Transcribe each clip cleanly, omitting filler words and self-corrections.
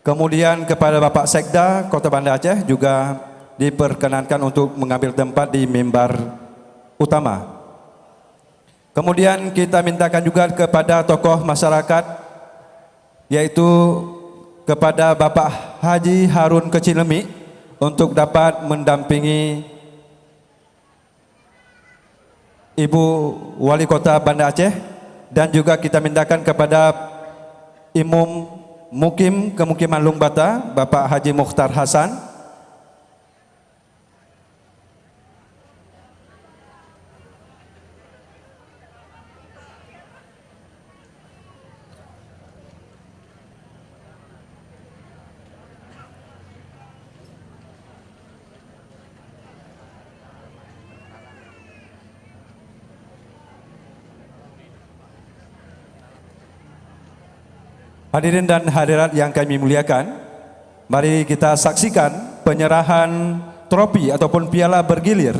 Kemudian kepada Bapak Sekda Kota Banda Aceh juga diperkenankan untuk mengambil tempat di mimbar utama. Kemudian kita mintakan juga kepada tokoh masyarakat, yaitu kepada Bapak Haji Harun Kecilemi untuk dapat mendampingi Ibu Wali Kota Banda Aceh, dan juga kita mintakan kepada Imam Mukim Kemukiman Lung Bata, Bapak Haji Mukhtar Hasan. Hadirin dan hadirat yang kami muliakan, mari kita saksikan penyerahan trofi ataupun piala bergilir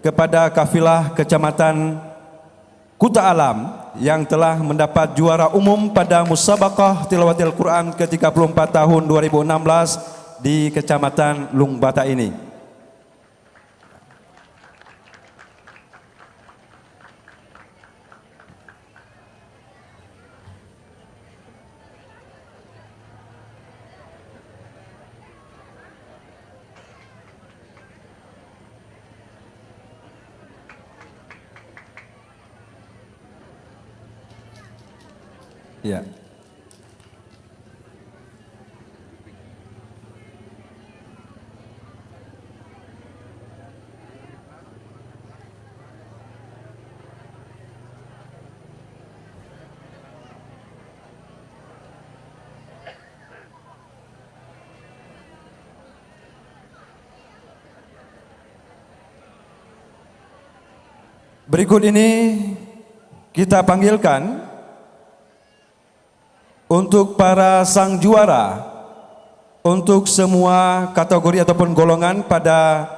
kepada kafilah Kecamatan Kuta Alam yang telah mendapat juara umum pada Musabaqah Tilawatil Quran ke-34 tahun 2016 di Kecamatan Lung Bata ini. Ya. Berikut ini kita panggilkan untuk para sang juara untuk semua kategori ataupun golongan pada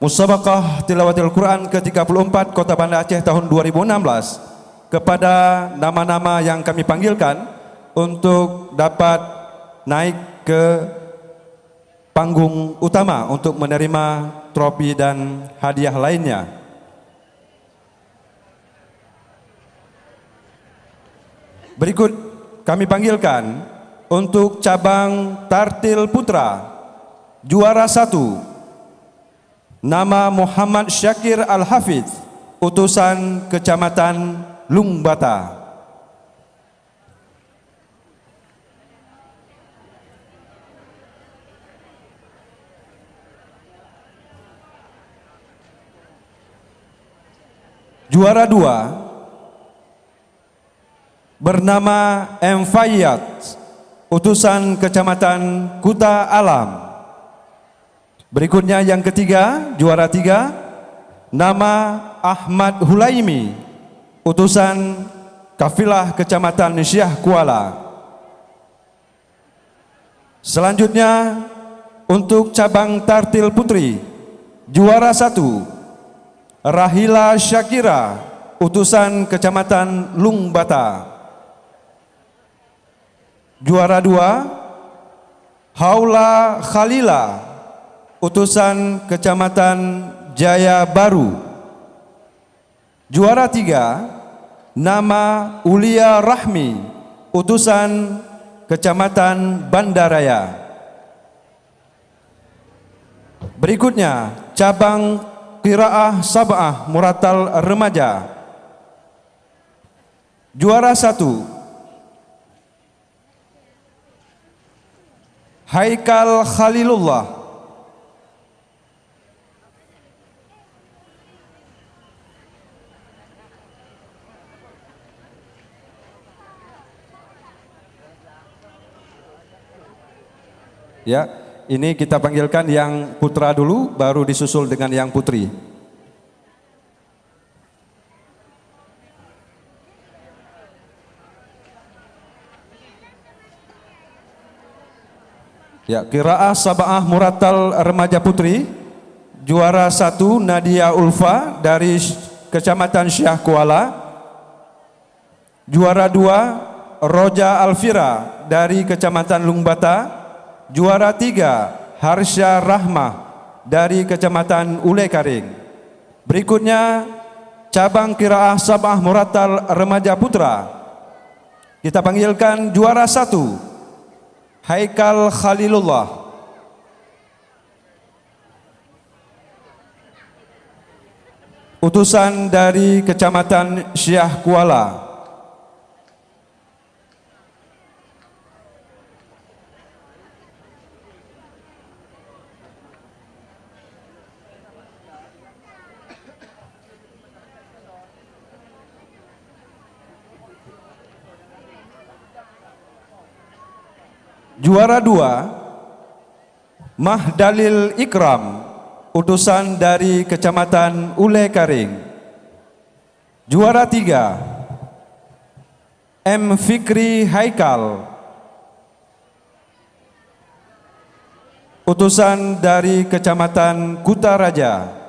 Musabaqah Tilawatil Quran ke-34 Kota Banda Aceh tahun 2016, kepada nama-nama yang kami panggilkan untuk dapat naik ke panggung utama untuk menerima trofi dan hadiah lainnya. Berikut kami panggilkan untuk cabang Tartil Putra, juara 1, nama Muhammad Syakir Al-Hafidh, utusan Kecamatan Lung Bata. Juara 2 bernama M. Fayyad, utusan Kecamatan Kuta Alam. Berikutnya yang ketiga, juara 3, nama Ahmad Hulaimi, utusan kafilah Kecamatan Syah Kuala. Selanjutnya untuk cabang Tartil Putri, juara 1, Rahila Syakira, utusan Kecamatan Lung Bata. Juara 2, Haula Khalila, utusan Kecamatan Jaya Baru. Juara 3, nama Ulia Rahmi, utusan Kecamatan Bandaraya. Berikutnya cabang Qiraah Sab'ah Muratal Remaja. Juara 1, Haikal Khalilullah. Ya, ini kita panggilkan yang putra dulu, baru disusul dengan yang putri. Ya, Qiraah Sab'ah Muratal Remaja Putri, juara 1 Nadia Ulfa dari Kecamatan Syah Kuala. Juara 2 Roja Alfira dari Kecamatan Lungbata. Juara 3 Harsha Rahmah dari Kecamatan Ulekaring. Berikutnya cabang qiraah sab'ah murattal remaja putra. Kita panggilkan juara 1 Haikal Khalilullah. Utusan dari Kecamatan Syah Kuala. Juara 2 Mahdalil Ikram, utusan dari Kecamatan Ulekaring. Juara 3 M. Fikri Haikal, utusan dari Kecamatan Kutaraja.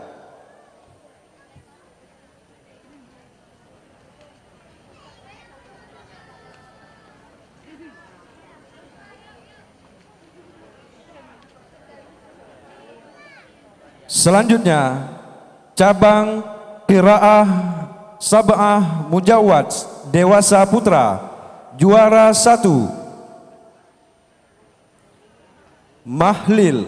Selanjutnya cabang qiraah sab'ah mujawwad dewasa putra. Juara 1 Mahlil.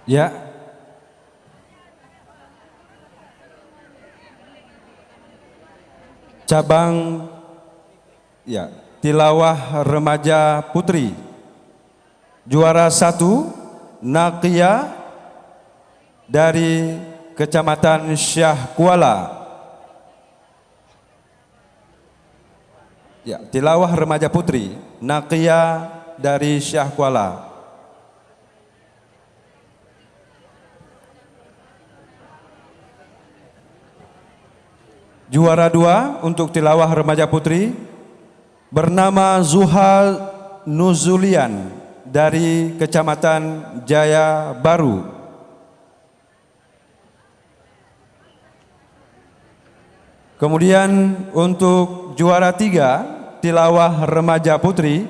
Ya. Cabang ya, tilawah remaja putri. Juara 1 Naqiyah dari Kecamatan Syah Kuala. Ya, tilawah remaja putri Naqiyah dari Syah Kuala. Juara 2 untuk tilawah remaja putri bernama Zuha Nuzulian dari Kecamatan Jaya Baru. Kemudian untuk juara 3 tilawah remaja putri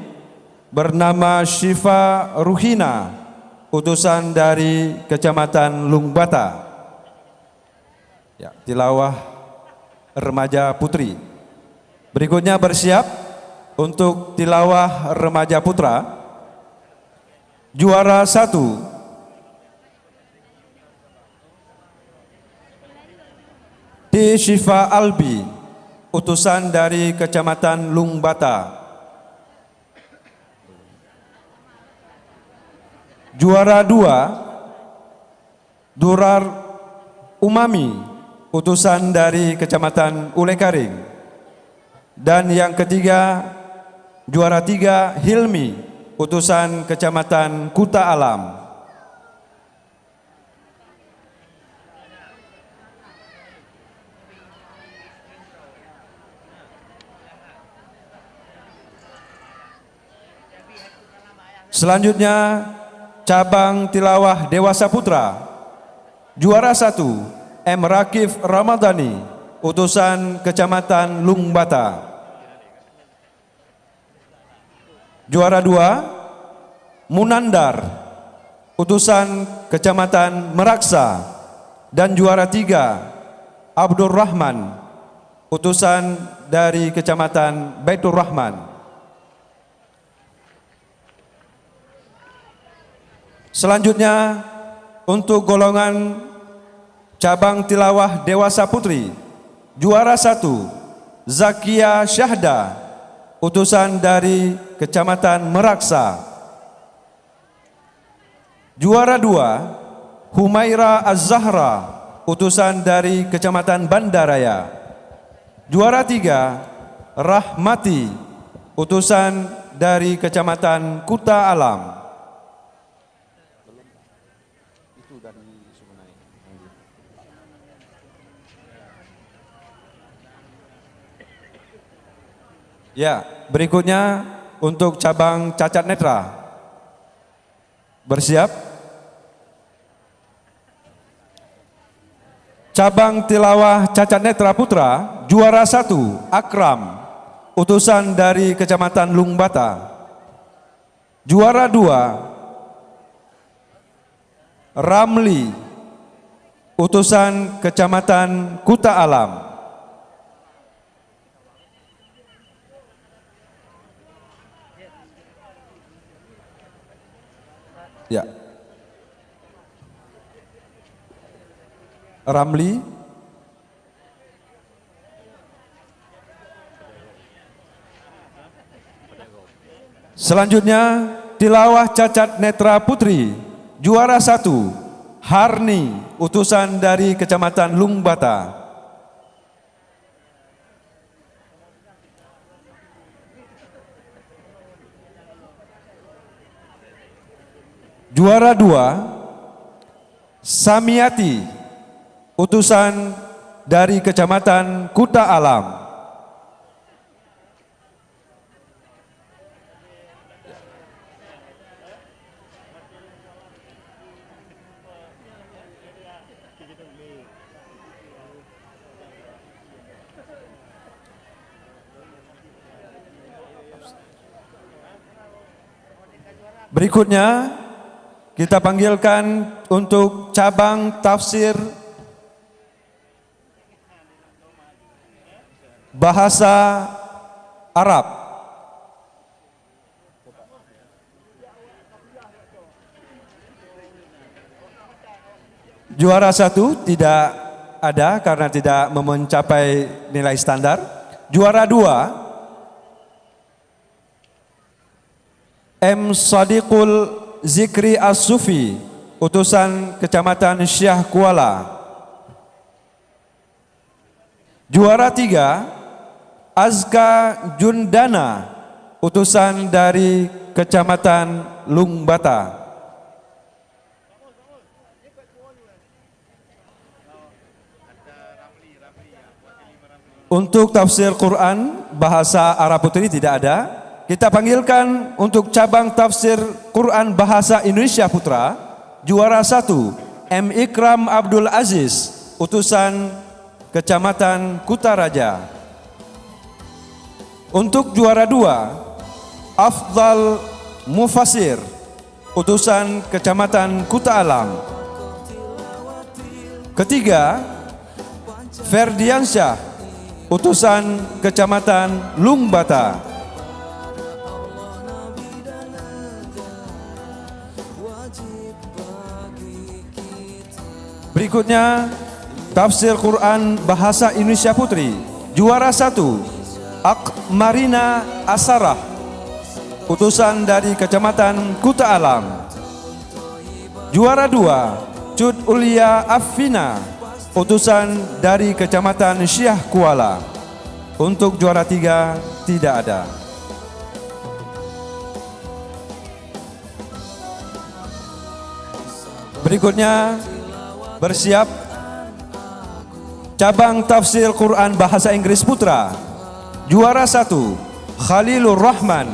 bernama Syifa Ruhina, utusan dari Kecamatan Lungbata. Ya, tilawah remaja putri. Berikutnya bersiap untuk tilawah remaja putra. Juara 1 T. Syifa Albi, utusan dari Kecamatan Lungbata. Juara 2 Durar Umami, utusan dari Kecamatan Ulekaring. Dan yang ketiga, juara 3 Hilmi, utusan Kecamatan Kuta Alam. Selanjutnya cabang tilawah Dewasa Putra, juara 1 M. Rakif Ramadhani, utusan Kecamatan Lungbata. Juara 2 Munandar, utusan Kecamatan Meraksa. Dan juara 3 Abdul Rahman, utusan dari Kecamatan Baitur Rahman. Selanjutnya untuk golongan cabang tilawah Dewasa Putri, juara 1 Zakia Syahda, utusan dari Kecamatan Meraksa. Juara 2 Humaira Az-Zahra, utusan dari Kecamatan Bandaraya. Juara 3 Rahmati, utusan dari Kecamatan Kuta Alam. Ya, berikutnya untuk cabang cacat netra. Bersiap. Cabang tilawah cacat netra putra, juara 1 Akram, utusan dari Kecamatan Lungbata. Juara 2 Ramli, utusan Kecamatan Kuta Alam. Ya. Ramli. Selanjutnya tilawah cacat netra putri, juara 1 Harni, utusan dari Kecamatan Lungbata. Juara 2 Samiati, utusan dari Kecamatan Kuta Alam. Berikutnya kita panggilkan untuk cabang tafsir bahasa Arab. Juara 1 tidak ada karena tidak mencapai nilai standar. Juara 2 M. Sadiqul Zikri As-Sufi, utusan Kecamatan Syah Kuala. Juara 3 Azka Jundana, utusan dari Kecamatan Lungbata. Untuk tafsir Quran bahasa Arab putri tidak ada. Kita panggilkan untuk cabang tafsir Quran bahasa Indonesia putra, juara 1 M. Ikram Abdul Aziz, utusan Kecamatan Kutaraja. Untuk juara 2 Afdal Mufasir, utusan Kecamatan Kuta Alam. Ketiga Ferdiansyah, utusan Kecamatan Lungbata. Berikutnya tafsir Quran bahasa Indonesia putri, juara 1 Akmarina Asarah, utusan dari Kecamatan Kuta Alam. Juara 2 Cud Ulia Affina, utusan dari Kecamatan Syah Kuala. Untuk juara 3 tidak ada. Berikutnya bersiap cabang tafsir Quran bahasa Inggris putra, juara 1 Khalilur Rahman,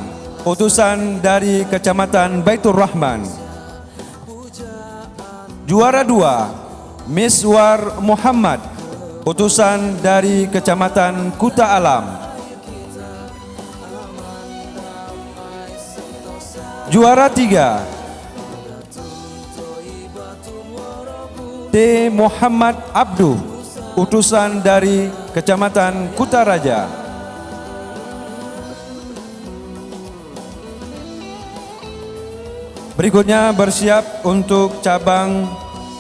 utusan dari Kecamatan Baitur Rahman. Juara 2, Miswar Muhammad, utusan dari Kecamatan Kuta Alam. Juara 3, T. Muhammad Abduh, utusan dari Kecamatan Kutaraja. Berikutnya bersiap untuk cabang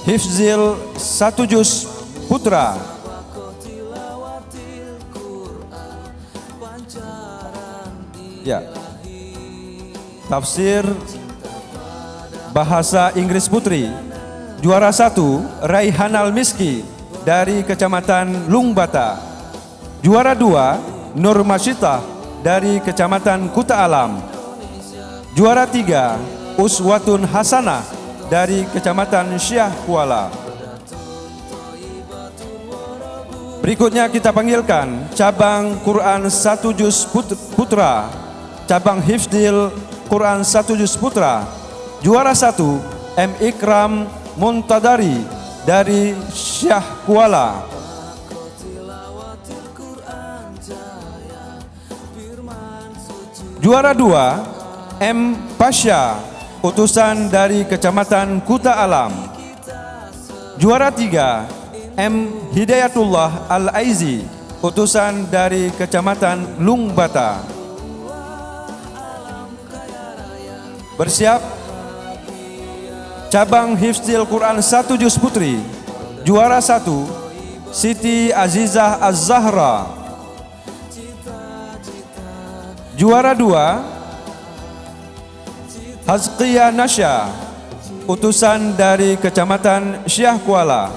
Hifzil 1 Juz Putra. Ya. Tafsir Bahasa Inggris Putri. Juara 1, Raihanal Miski dari Kecamatan Lungbata. Juara 2, Nur Masyitah dari Kecamatan Kuta Alam. Juara 3, Uswatun Hasanah dari Kecamatan Syah Kuala. Berikutnya kita panggilkan cabang Quran 1 Juz Putra, cabang Hifdzil Quran 1 Juz Putra. Juara 1, M. Ikram Muntadari dari Syah Kuala. Juara 2, M. Pasha, utusan dari Kecamatan Kuta Alam. Juara 3, M. Hidayatullah Al-Aizi, utusan dari Kecamatan Lungbata. Bersiap cabang Hifdzil Quran 1 Juz Putri. Juara 1, Siti Azizah Az-Zahra. Juara 2, Hazqiyah Nasya, utusan dari Kecamatan Syah Kuala.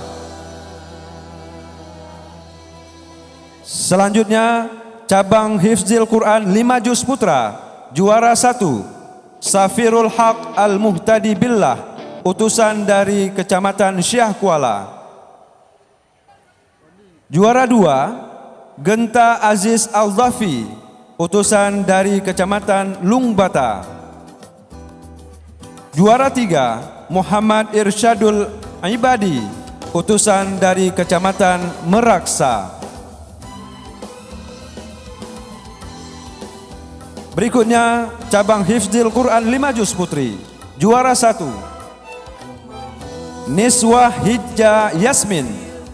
Selanjutnya cabang Hifdzil Quran 5 Juz Putra. Juara 1, Safirul Haq Al-Muhtadi Billah, utusan dari Kecamatan Syah Kuala. Juara 2, Genta Aziz Al-Dhafi, utusan dari Kecamatan Lungbata. Juara 3, Muhammad Irsyadul Ibadi, utusan dari Kecamatan Meraksa. Berikutnya cabang Hifdzil Quran 5 Juz Putri. Juara 1, Niswah Hijjah Yasmin,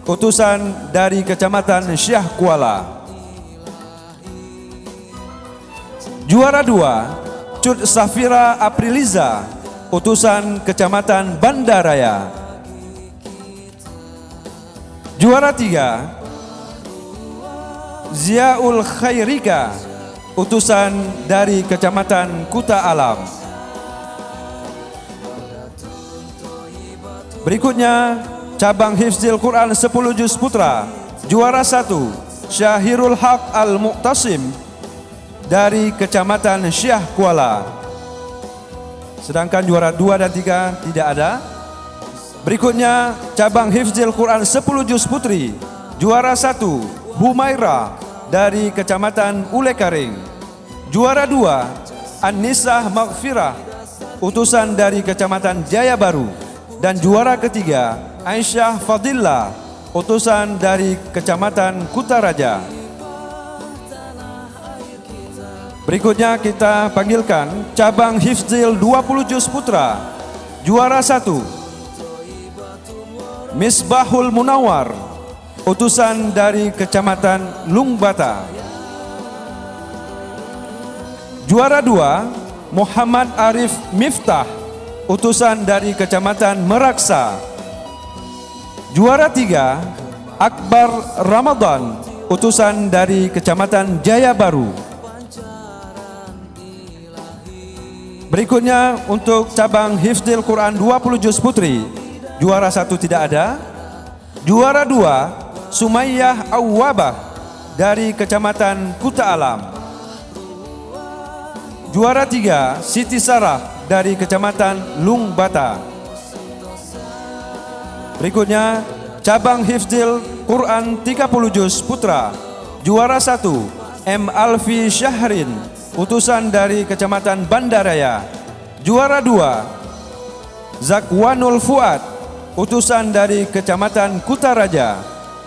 utusan dari Kecamatan Syah Kuala. Juara 2, Cud Safira Apriliza, utusan Kecamatan Bandaraya. Juara 3, Ziaul Khairika, utusan dari Kecamatan Kuta Alam. Berikutnya cabang Hifdzil Quran 10 Juz Putra. Juara 1, Syahirul Haq Al-Muqtasim dari Kecamatan Syah Kuala. Sedangkan juara 2 dan 3 tidak ada. Berikutnya cabang Hifdzil Quran 10 Juz Putri. Juara 1, Humaira dari Kecamatan Ulekaring. Juara 2, An-Nisah Maghfirah, utusan dari Kecamatan Jaya Baru. Dan juara ketiga, Aisyah Fadillah, utusan dari Kecamatan Kutaraja. Berikutnya kita panggilkan cabang Hifdzil 20 Juz Putra. Juara 1, Misbahul Munawar, utusan dari Kecamatan Lungbata. Juara 2, Muhammad Arif Miftah, utusan dari Kecamatan Meraksa. Juara 3, Akbar Ramadan, utusan dari Kecamatan Jaya Baru. Berikutnya untuk cabang Hifdzil Quran 20 Juz Putri. Juara 1 tidak ada. Juara 2, Sumayyah Awwabah dari Kecamatan Kuta Alam. Juara 3, Siti Sarah dari Kecamatan Lungbata. Berikutnya cabang Hifdzil Quran 30 Juz Putra. Juara 1, M. Alfi Syahrin, utusan dari Kecamatan Bandaraya. Juara 2, Zakwanul Fuad, utusan dari Kecamatan Kutaraja.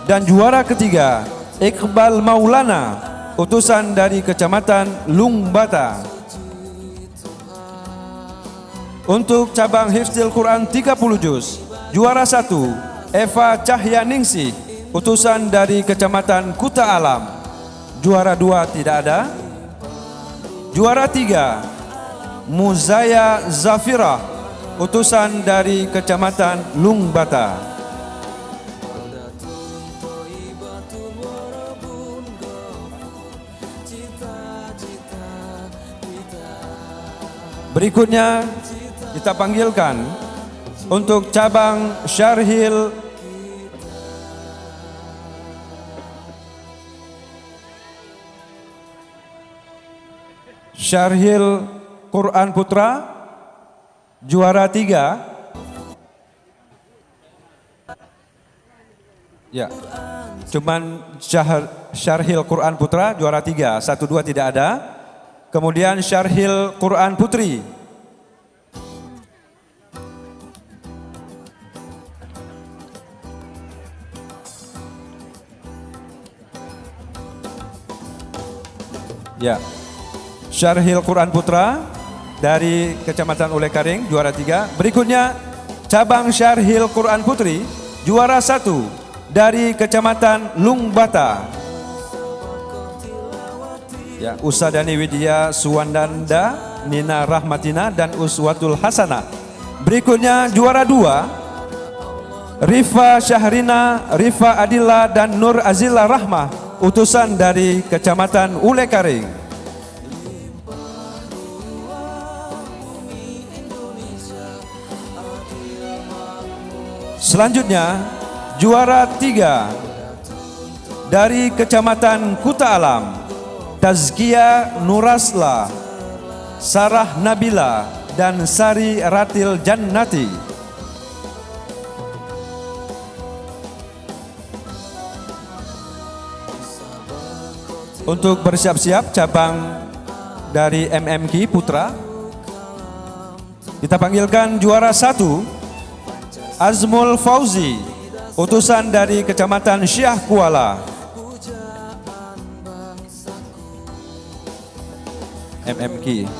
Dan juara ketiga, Iqbal Maulana, utusan dari Kecamatan Lungbata. Untuk cabang Hifdzil Quran 30 juz, juara 1, Eva Cahyaningsih, utusan dari Kecamatan Kuta Alam. Juara 2 tidak ada. Juara 3, Muzaya Zafirah, utusan dari Kecamatan Lungbata. Berikutnya kita panggilkan untuk cabang Syarhil Quran Putra, juara 3. Ya, cuman Syarhil Quran Putra juara 3, 1, 2 tidak ada. Kemudian Syarhil Quran Putri. Ya, Syarhil Quran Putra dari Kecamatan Ulekaring juara 3. Berikutnya cabang Syarhil Quran Putri juara 1 dari Kecamatan Lungbata. Ya, Usadani Widya Suwandanda, Nina Rahmatina dan Uswatul Hasanah. Berikutnya juara 2, Rifa Syahrina, Rifa Adila dan Nur Azila Rahmah, utusan dari Kecamatan Ulekaring. Selanjutnya juara 3 dari Kecamatan Kuta Alam, Tazkia Nurasla, Sarah Nabila dan Sari Ratil Jannati. Untuk bersiap-siap cabang dari MMQ Putra, kita panggilkan juara 1, Azmul Fauzi, utusan dari Kecamatan Syah Kuala. MMQ.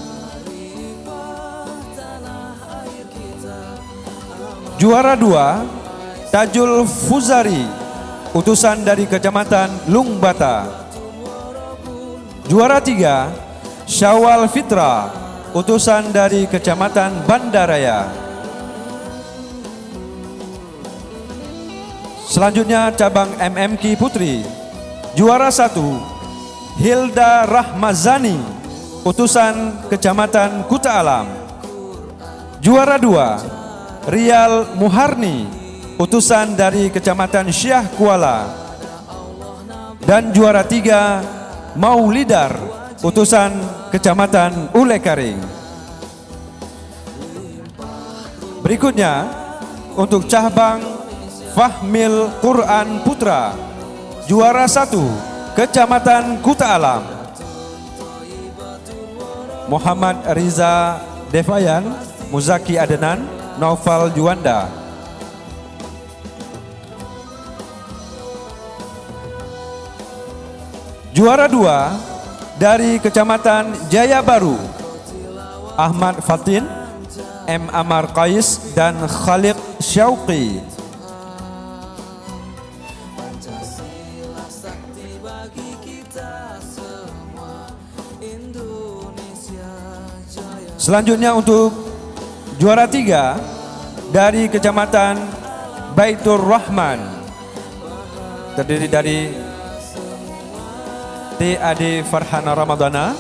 Juara 2, Tajul Fuzari, utusan dari Kecamatan Lungbata. Juara 3, Syawal Fitra, utusan dari Kecamatan Bandaraya. Selanjutnya cabang MMQ Putri. Juara 1, Hilda Rahmazani, utusan Kecamatan Kuta Alam. Juara 2, Rial Muharni, utusan dari Kecamatan Syah Kuala. Dan juara 3, Maulidar, utusan Kecamatan Ulekaring. Berikutnya untuk cabang Fahmil Quran Putra, juara 1, Kecamatan Kuta Alam, Muhammad Riza Devayan, Muzaki Adenan, Naufal Juanda. Juara 2 dari Kecamatan Jaya Baru, Ahmad Fatin, M. Amar Qais dan Khalid Syauqi. Selanjutnya untuk juara 3 dari Kecamatan Baitur Rahman, terdiri dari TAD Farhana Ramadana,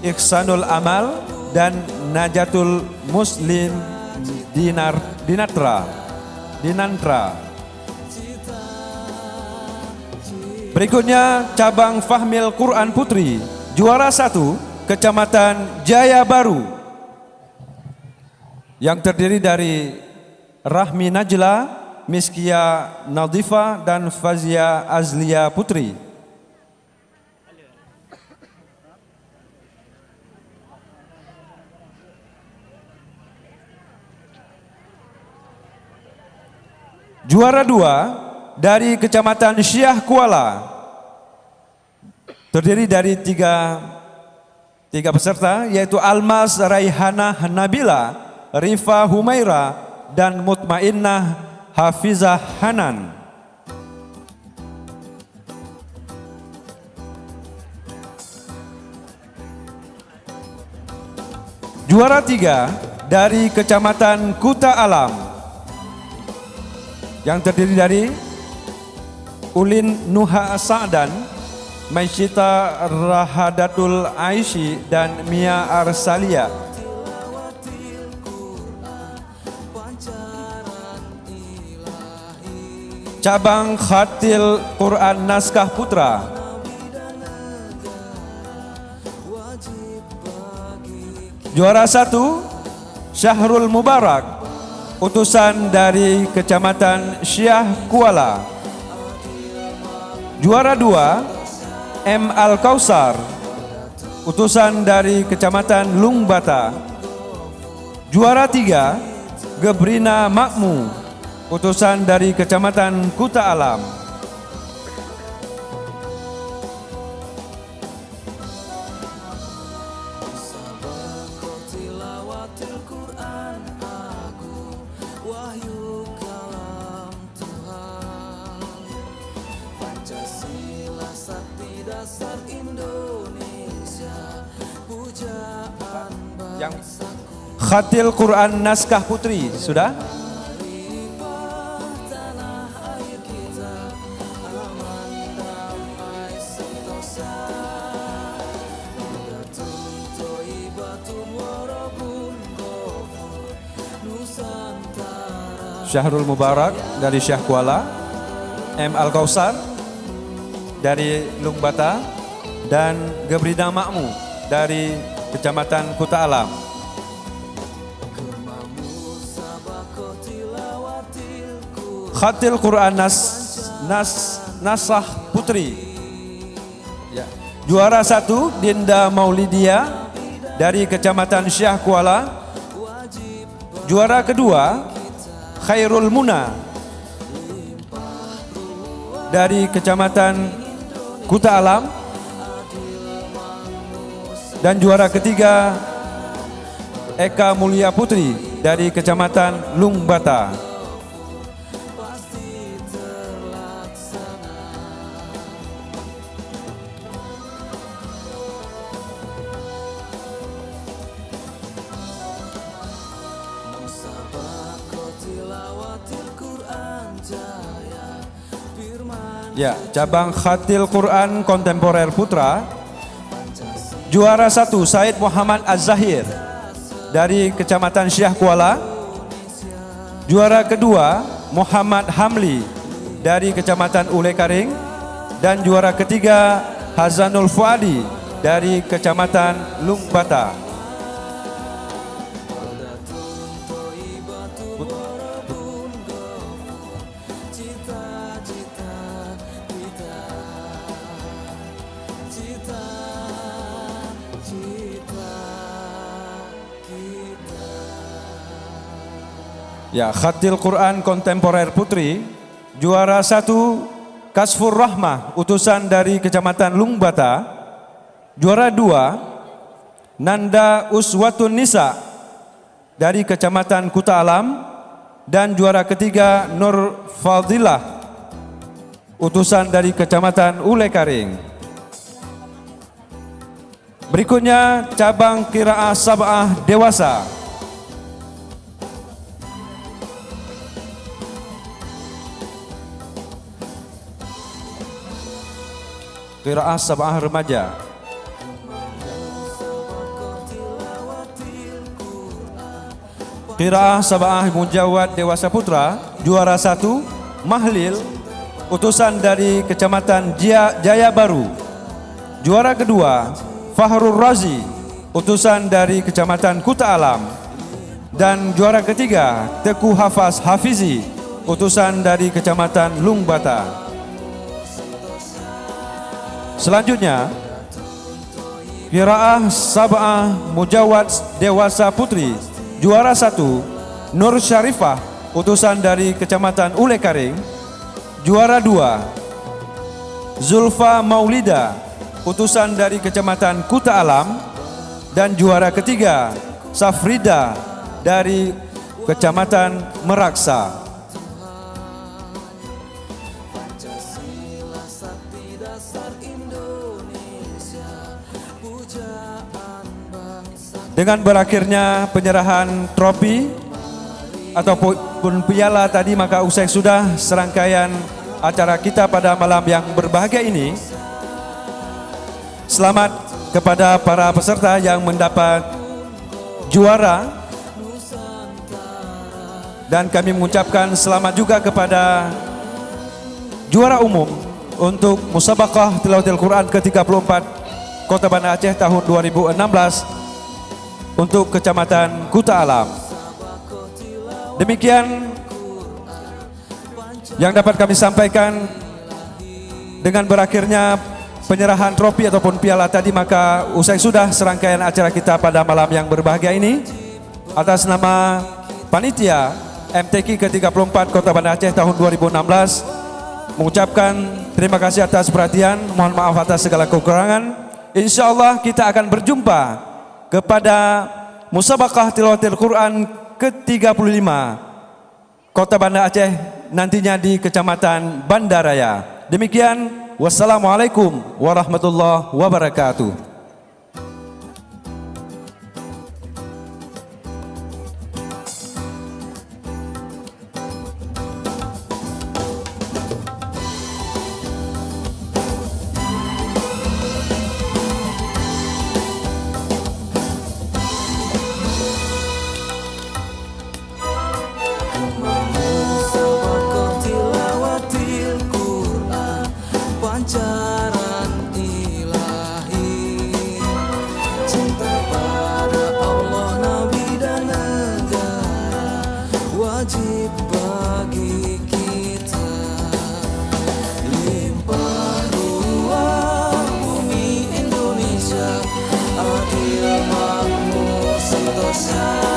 Ihsanul Amal dan Najatul Muslim Dinantra. Berikutnya cabang Fahmil Quran Putri, juara 1 Kecamatan Jaya Baru, yang terdiri dari Rahmi Najla, Miskia Nadifa dan Fazia Azlia Putri. Juara 2 dari Kecamatan Syah Kuala, terdiri dari tiga peserta, yaitu Almas Raihana Nabila, Rifa Humaira, dan Mutmainnah Hafizah Hanan. Juara 3 dari Kecamatan Kuta Alam, yang terdiri dari Ulin Nuha Sa'dan, Maisyita Rahadatul Aishi, dan Mia Arsalia. Cabang Khatil Quran Naskah Putra, juara 1 Syahrul Mubarak, utusan dari Kecamatan Syah Kuala. Juara 2 M. Al-Kausar, utusan dari Kecamatan Lungbata. Juara 3 Gebrina Makmu, utusan dari Kecamatan Kuta Alam. Yang Khatil Quran Naskah Putri sudah? Syahrul Mubarak dari Syah Kuala, M. Al-Kausar dari Lungbata, dan Gebrina Makmu dari Kecamatan Kuta Alam. Khatil Quran Nasah Putri, ya. Juara 1 Dinda Maulidia dari Kecamatan Syah Kuala. Juara kedua Khairul Muna dari Kecamatan Kuta Alam, dan juara ketiga Eka Mulia Putri dari Kecamatan Lungbata. Ya, cabang Khatil Quran Kontemporer Putra. Juara 1 Said Muhammad Az-Zahir dari Kecamatan Syah Kuala. Juara kedua Muhammad Hamli dari Kecamatan Ule Karing, dan juara ketiga Hazanul Fuadi dari Kecamatan Lungbata. Ya, Khatil Quran Kontemporer Putri. Juara 1 Kasfur Rahmah, utusan dari Kecamatan Lungbata. Juara 2 Nanda Uswatun Nisa dari Kecamatan Kuta Alam, dan juara ketiga Nur Fadilah, utusan dari Kecamatan Ule Karing. Berikutnya cabang Qiraah Sab'ah Dewasa. Qiraah Sab'ah Remaja. Qiraah Sab'ah Mujawad Dewasa Putra. Juara 1 Mahlil, utusan dari Kecamatan Jaya Baru. Juara kedua Fahrul Razi, utusan dari Kecamatan Kuta Alam, dan juara ketiga Teguh Hafaz Hafizi, utusan dari Kecamatan Lungbata. Selanjutnya Qiraah Sab'ah Mujawad Dewasa Putri. Juara 1 Nur Syarifah, utusan dari Kecamatan Ule Karing. Juara 2 Zulfa Maulida, utusan dari Kecamatan Kuta Alam. Dan juara ketiga Safrida dari Kecamatan Meraksa. Dengan berakhirnya penyerahan trofi ataupun piala tadi, maka usai sudah serangkaian acara kita pada malam yang berbahagia ini. Selamat kepada para peserta yang mendapat juara, dan kami mengucapkan selamat juga kepada juara umum untuk Musabaqah Tilawatil Quran ke-34 Kota Banda Aceh tahun 2016 untuk Kecamatan Kuta Alam. Demikian yang dapat kami sampaikan. Dengan berakhirnya penyerahan trofi ataupun piala tadi, maka usai sudah serangkaian acara kita pada malam yang berbahagia ini. Atas nama Panitia MTQ ke-34 Kota Banda Aceh tahun 2016 mengucapkan terima kasih atas perhatian, mohon maaf atas segala kekurangan. Insya Allah kita akan berjumpa kepada Musabaqah Tilawatil Quran ke-35 Kota Banda Aceh nantinya di Kecamatan Bandaraya. Demikian, wassalamualaikum warahmatullahi wabarakatuh. Pancaran ilahi, cinta pada Allah, Nabi dan negara, wajib bagi kita. Limpah ruah bumi Indonesia, adil makmur sentosa.